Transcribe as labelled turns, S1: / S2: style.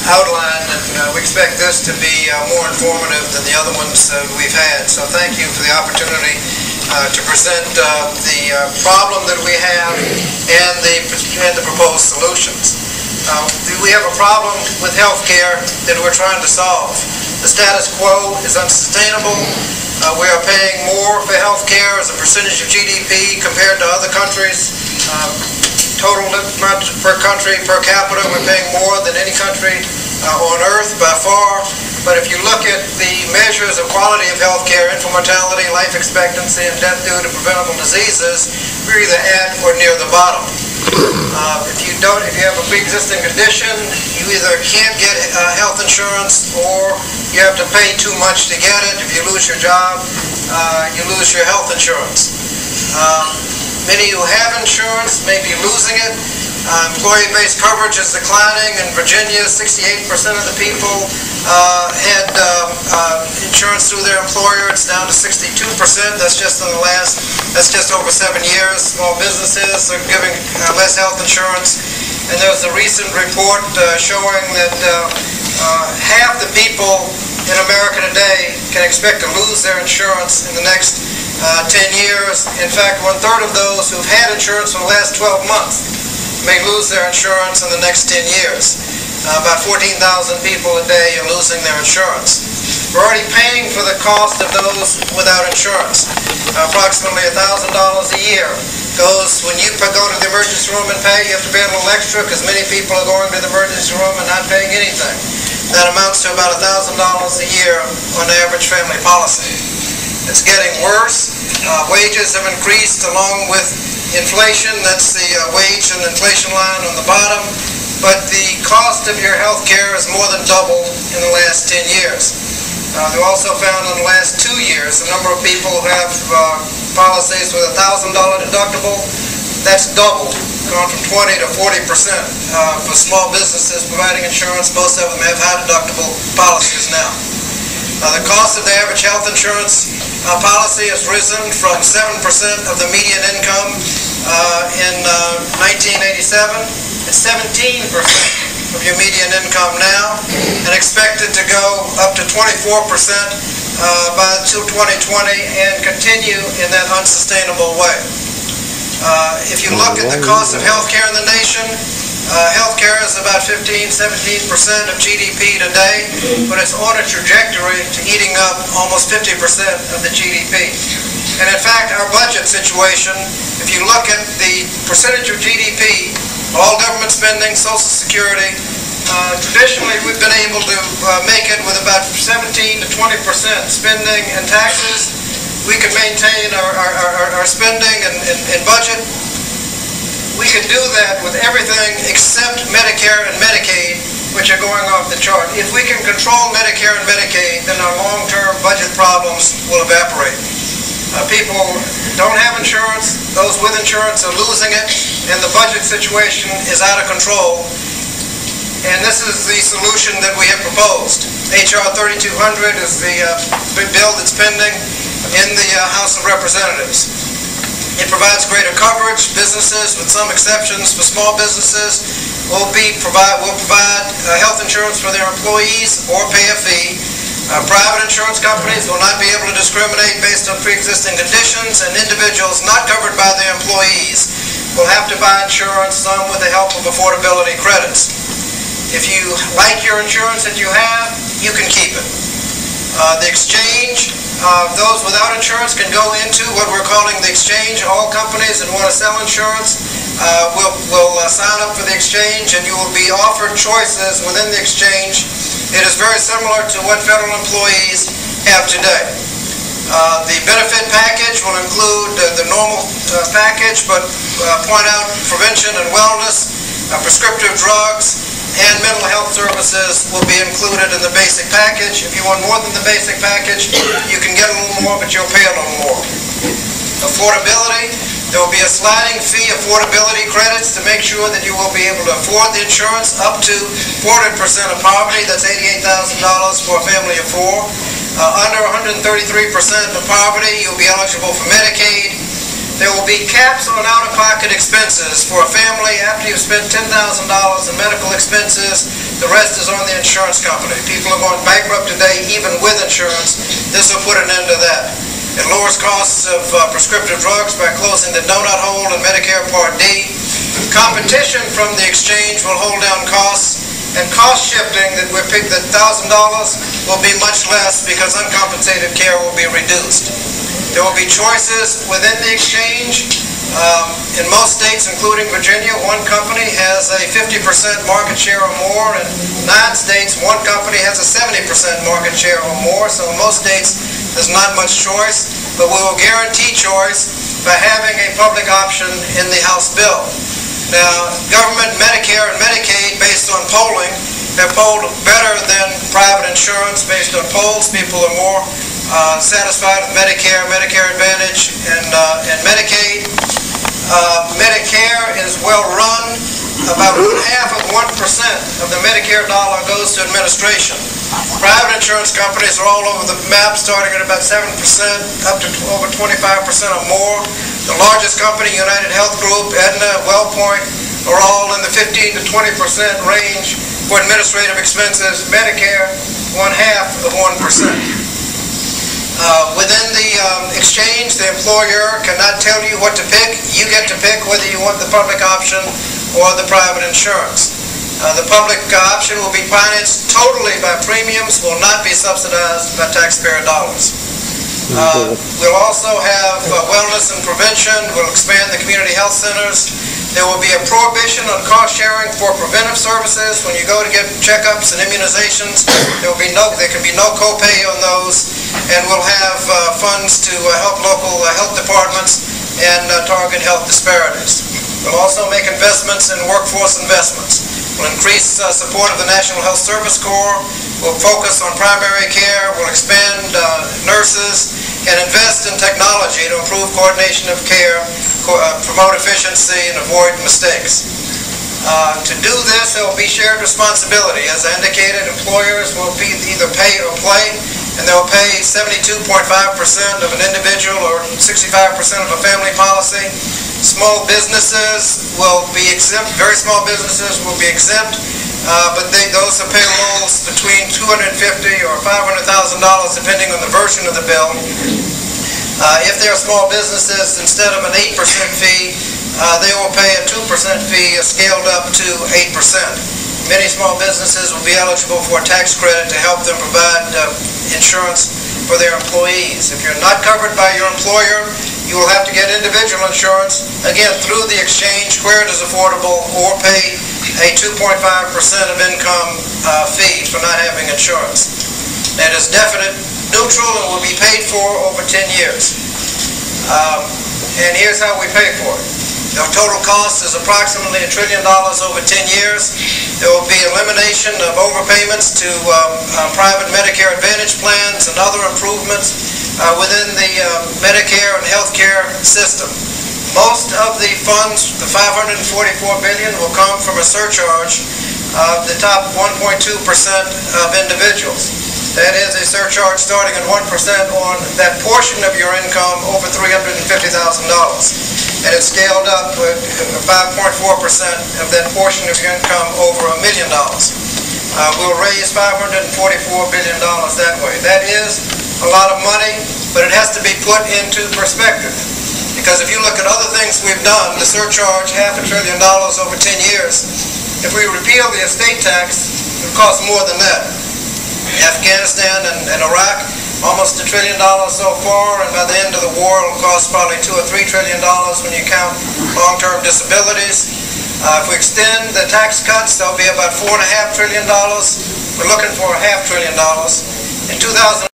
S1: outline, and we expect this to be more informative than the other ones we've had. So thank you for the opportunity to present the problem that we have and the proposed solutions. We have a problem with health care that we're trying to solve. The status quo is unsustainable. We are paying more for health care as a percentage of GDP compared to other countries. Total amount per country, per capita, we're paying more than any country on earth by far. But if you look at the measures of quality of health care, infant mortality, life expectancy, and death due to preventable diseases, we're either at or near the bottom. If you have a pre-existing condition, you either can't get health insurance or you have to pay too much to get it. If you lose your job, you lose your health insurance. Many who have insurance may be losing it. Employee-based coverage is declining. In Virginia, 68% of the people had insurance through their employer. It's down to 62%. That's just over 7 years. Small businesses are giving less health insurance. And there was a recent report showing that half the people in America today can expect to lose their insurance in the next 10 years. In fact, 1/3 of those who've had insurance for the last 12 months may lose their insurance in the next 10 years. About 14,000 people a day are losing their insurance. We're already paying for the cost of those without insurance. Approximately $1,000 a year goes when you go to the emergency room and pay. You have to pay a little extra because many people are going to the emergency room and not paying anything. That amounts to about $1,000 a year on average family policy. It's getting worse. Wages have increased along with inflation. That's the wage and inflation line on the bottom. But the cost of your health care has more than doubled in the last 10 years. We also found in the last 2 years the number of people who have policies with a $1,000 deductible. That's doubled, gone from 20 to 40%. For small businesses providing insurance, most of them have high deductible policies now. The cost of the average health insurance policy has risen from 7% of the median income in 1987. It's 17% of your median income now, and expected to go up to 24% by 2020 and continue in that unsustainable way. If you look at the cost of health care in the nation, healthcare is about 15–17% of GDP today, but it's on a trajectory to eating up almost 50% of the GDP. And in fact, our budget situation, if you look at the percentage of GDP, all government spending, Social Security, traditionally we've been able to make it with about 17 to 20% spending and taxes. We can maintain our spending and budget. We can do that with everything except Medicare and Medicaid, which are going off the chart. If we can control Medicare and Medicaid, then our long-term budget problems will evaporate. People don't have insurance. Those with insurance are losing it, and the budget situation is out of control. And this is the solution that we have proposed. H.R. 3200 is the bill that's pending in the House of Representatives. It provides greater coverage. Businesses, with some exceptions for small businesses, will provide health insurance for their employees or pay a fee. Private insurance companies will not be able to discriminate based on pre-existing conditions, and individuals not covered by their employees will have to buy insurance, some with the help of affordability credits. If you like your insurance that you have, you can keep it. The exchange, those without insurance can go into what we're calling the exchange. All companies that want to sell insurance will sign up for the exchange, and you will be offered choices within the exchange. It is very similar to what federal employees have today. The benefit package will include the normal package, but point out prevention and wellness, prescriptive drugs, and mental health services will be included in the basic package. If you want more than the basic package, you can get a little more, but you'll pay a little more. Affordability, there will be a sliding fee affordability credits to make sure that you will be able to afford the insurance up to 400% of poverty. That's $88,000 for a family of 4. Under 133% of poverty, you'll be eligible for Medicaid. There will be caps on out-of-pocket expenses for a family after you've spent $10,000 in medical expenses. The rest is on the insurance company. People are going bankrupt today, even with insurance. This will put an end to that. It lowers costs of prescriptive drugs by closing the donut hole in Medicare Part D. Competition from the exchange will hold down costs, and cost shifting that we picked at $1,000 will be much less because uncompensated care will be reduced. There will be choices within the exchange. In most states, including Virginia, one company has a 50% market share or more. In 9 states, one company has a 70% market share or more. So in most states, there's not much choice, but we will guarantee choice by having a public option in the House bill. Now, government, Medicare, and Medicaid, based on polling, have polled better than private insurance. Based on polls, people are more satisfied with Medicare, Medicare Advantage, and Medicaid. Medicare is well run. About 1/2 of 1% of the Medicare dollar goes to administration. Private insurance companies are all over the map, starting at about 7%, up to over 25% or more. The largest company, United Health Group, Aetna, WellPoint, are all in the 15 to 20% range for administrative expenses. Medicare, 1/2 of 1%. Within the exchange, the employer cannot tell you what to pick. You get to pick whether you want the public option or the private insurance. The public option will be financed totally by premiums, will not be subsidized by taxpayer dollars. We'll also have wellness and prevention. We'll expand the community health centers. There will be a prohibition on cost sharing for preventive services. When you go to get checkups and immunizations, there can be no copay on those, and we'll have funds to help local health departments and target health disparities. We'll also make investments in workforce investments. We'll increase support of the National Health Service Corps. We'll focus on primary care. We'll expand nurses and invest in technology to improve coordination of care, promote efficiency, and avoid mistakes. To do this, there will be shared responsibility. As I indicated, employers will be either pay or play, and they'll pay 72.5% of an individual or 65% of a family policy. Small businesses will be exempt. Very small businesses will be exempt, but those are payrolls between $250,000 or $500,000, depending on the version of the bill. If they're small businesses, instead of an 8% fee, they will pay a 2% fee scaled up to 8%. Many small businesses will be eligible for a tax credit to help them provide insurance for their employees. If you're not covered by your employer, you will have to get individual insurance, again, through the exchange where it is affordable, or pay a 2.5% of income fee for not having insurance. That is definite, neutral, and will be paid for over 10 years. And here's how we pay for it. The total cost is approximately $1 trillion over 10 years. There will be elimination of overpayments to private Medicare Advantage plans and other improvements within the Medicare and healthcare system. Most of the funds, the $544 billion, will come from a surcharge of the top 1.2% of individuals. That is a surcharge starting at 1% on that portion of your income over $350,000. And it's scaled up to 5.4% of that portion of your income over $1 million. We'll raise $544 billion that way. That is a lot of money, but it has to be put into perspective. Because if you look at other things we've done, the surcharge, $500 billion over 10 years, if we repeal the estate tax, it would cost more than that. Afghanistan and Iraq, almost $1 trillion so far, and by the end of the war, it'll cost probably $2 or $3 trillion when you count long-term disabilities. If we extend the tax cuts, there'll be about $4.5 trillion. We're looking for $500 billion. In 2011,